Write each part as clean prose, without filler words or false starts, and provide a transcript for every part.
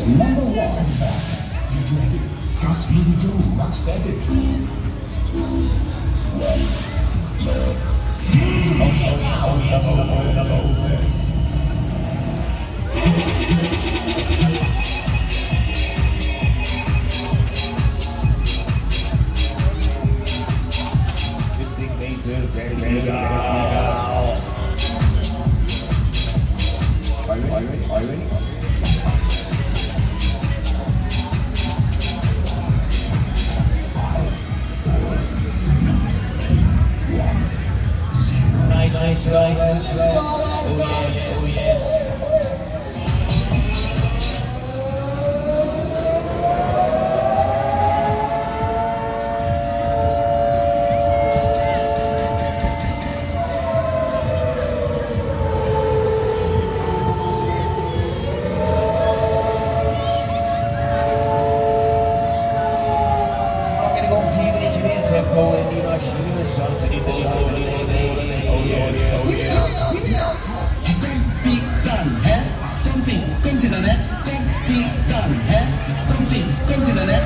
number one. Get ready, cause here we go, rock static. Are you ready? Nice. Oh yes. Tempo in die machine, something in the show. Oh yes. Komt die dan, hè? Komt ie dan, hè? Komt die dan, hè? Komt ie dan, hè?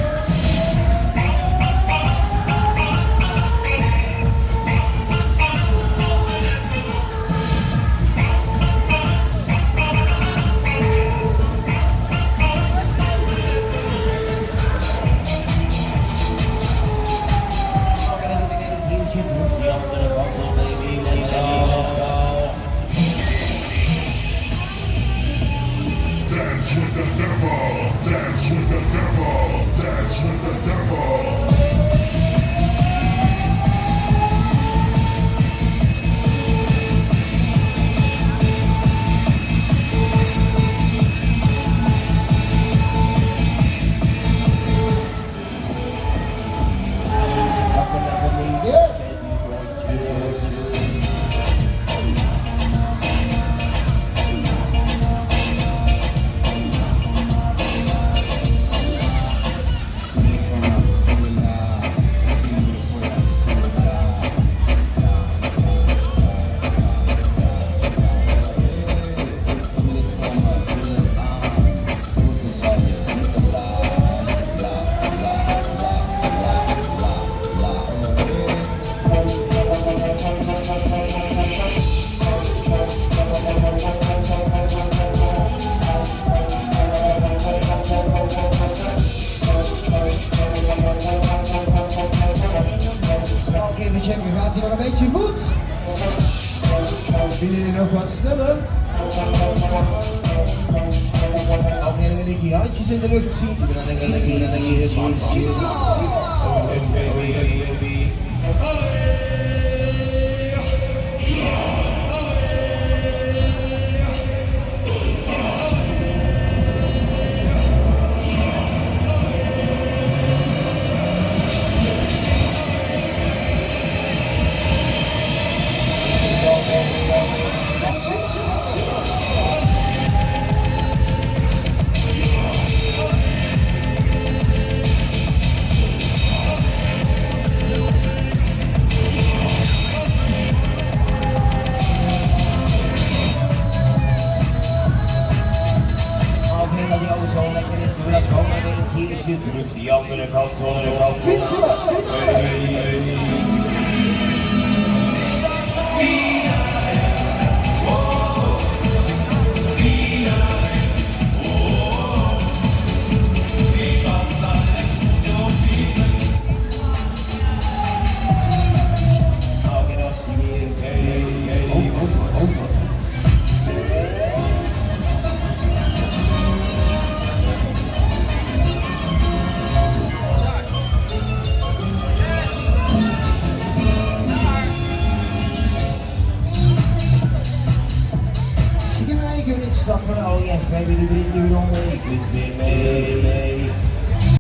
Dance with the devil, dance with the devil, dance with the devil. Even checken, gaat hij nog een beetje goed? Willen jullie nog wat sneller? Oké, dan wil ik die handjes in de lucht zien. Zo lekker is, doen we dat gewoon nog een keertje terug die andere kant op. Over. Stappen, oh yes baby, nu weer onder, je kunt weer mee.